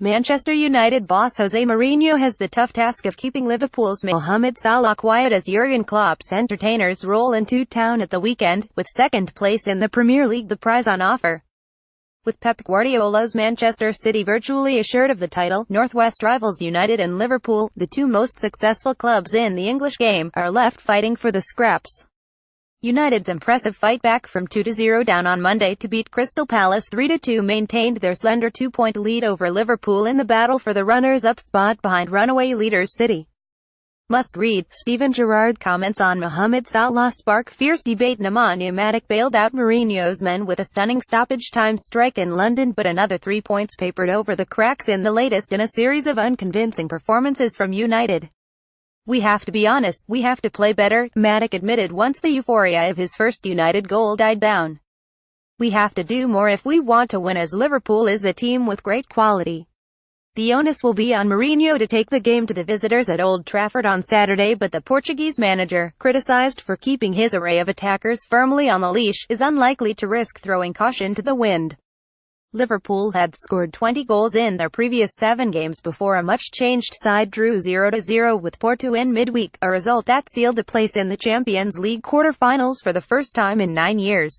Manchester United boss Jose Mourinho has the tough task of keeping Liverpool's Mohamed Salah quiet as Jurgen Klopp's entertainers roll into town at the weekend, with second place in the Premier League the prize on offer. With Pep Guardiola's Manchester City virtually assured of the title, Northwest rivals United and Liverpool, the two most successful clubs in the English game, are left fighting for the scraps. United's impressive fight back from 2-0 down on Monday to beat Crystal Palace 3-2 maintained their slender 2-point lead over Liverpool in the battle for the runners-up spot behind runaway leaders City. Must read, Steven Gerrard comments on Mohamed Salah spark fierce debate. Nemanja Matic bailed out Mourinho's men with a stunning stoppage-time strike in London, but another 3 points papered over the cracks in the latest in a series of unconvincing performances from United. "We have to be honest, we have to play better," Matic admitted once the euphoria of his first United goal died down. "We have to do more if we want to win, as Liverpool is a team with great quality." The onus will be on Mourinho to take the game to the visitors at Old Trafford on Saturday, but the Portuguese manager, criticised for keeping his array of attackers firmly on the leash, is unlikely to risk throwing caution to the wind. Liverpool had scored 20 goals in their previous 7 games before a much-changed side drew 0-0 with Porto in midweek, a result that sealed a place in the Champions League quarter-finals for the first time in 9 years.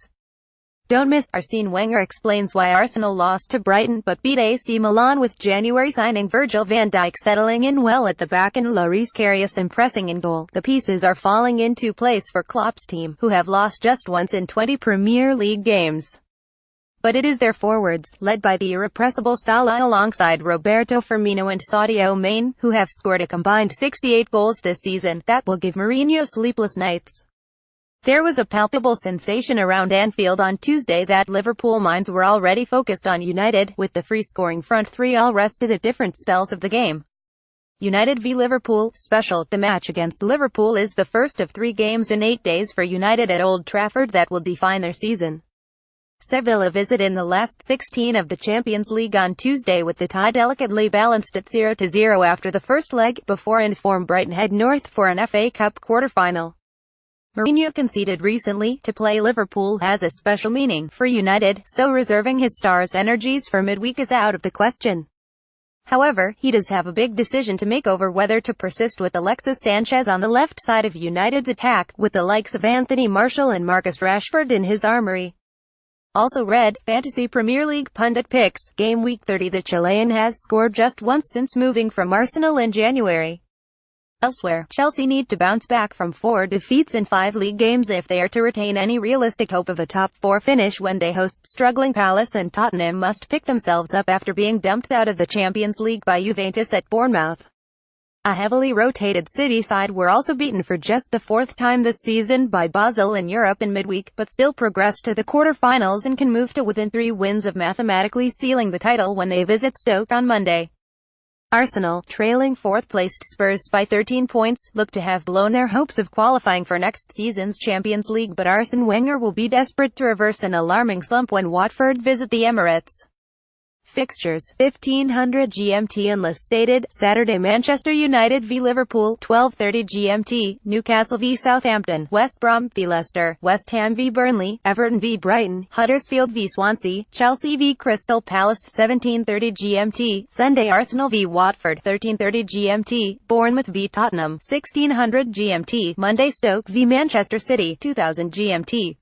Don't miss, Arsene Wenger explains why Arsenal lost to Brighton but beat AC Milan, with January signing Virgil van Dijk settling in well at the back and Loris Karius impressing in goal. The pieces are falling into place for Klopp's team, who have lost just once in 20 Premier League games. But it is their forwards, led by the irrepressible Salah alongside Roberto Firmino and Sadio Mane, who have scored a combined 68 goals this season, that will give Mourinho sleepless nights. There was a palpable sensation around Anfield on Tuesday that Liverpool minds were already focused on United, with the free-scoring front three all rested at different spells of the game. United v Liverpool, special. The match against Liverpool is the first of 3 games in 8 days for United at Old Trafford that will define their season. Sevilla visit in the last 16 of the Champions League on Tuesday, with the tie delicately balanced at 0-0 after the first leg, before in-form Brighton head north for an FA Cup quarter-final. Mourinho conceded recently, to play Liverpool has a special meaning for United, so reserving his stars' energies for midweek is out of the question. However, he does have a big decision to make over whether to persist with Alexis Sanchez on the left side of United's attack, with the likes of Anthony Martial and Marcus Rashford in his armoury. Also read, Fantasy Premier League pundit picks, Game Week 30. The Chilean has scored just once since moving from Arsenal in January. Elsewhere, Chelsea need to bounce back from 4 defeats in 5 league games if they are to retain any realistic hope of a top 4 finish when they host struggling Palace, and Tottenham must pick themselves up after being dumped out of the Champions League by Juventus at Bournemouth. A heavily rotated City side were also beaten for just the 4th time this season by Basel in Europe in midweek, but still progressed to the quarter-finals and can move to within 3 wins of mathematically sealing the title when they visit Stoke on Monday. Arsenal, trailing 4th-placed Spurs by 13 points, look to have blown their hopes of qualifying for next season's Champions League, but Arsene Wenger will be desperate to reverse an alarming slump when Watford visit the Emirates. Fixtures, 1500 GMT. Unless stated. Saturday, Manchester United v Liverpool, 12:30 GMT, Newcastle v Southampton, West Brom v Leicester, West Ham v Burnley, Everton v Brighton, Huddersfield v Swansea, Chelsea v Crystal Palace, 17:30 GMT, Sunday Arsenal v Watford, 13:30 GMT, Bournemouth v Tottenham, 1600 GMT, Monday Stoke v Manchester City, 2000 GMT.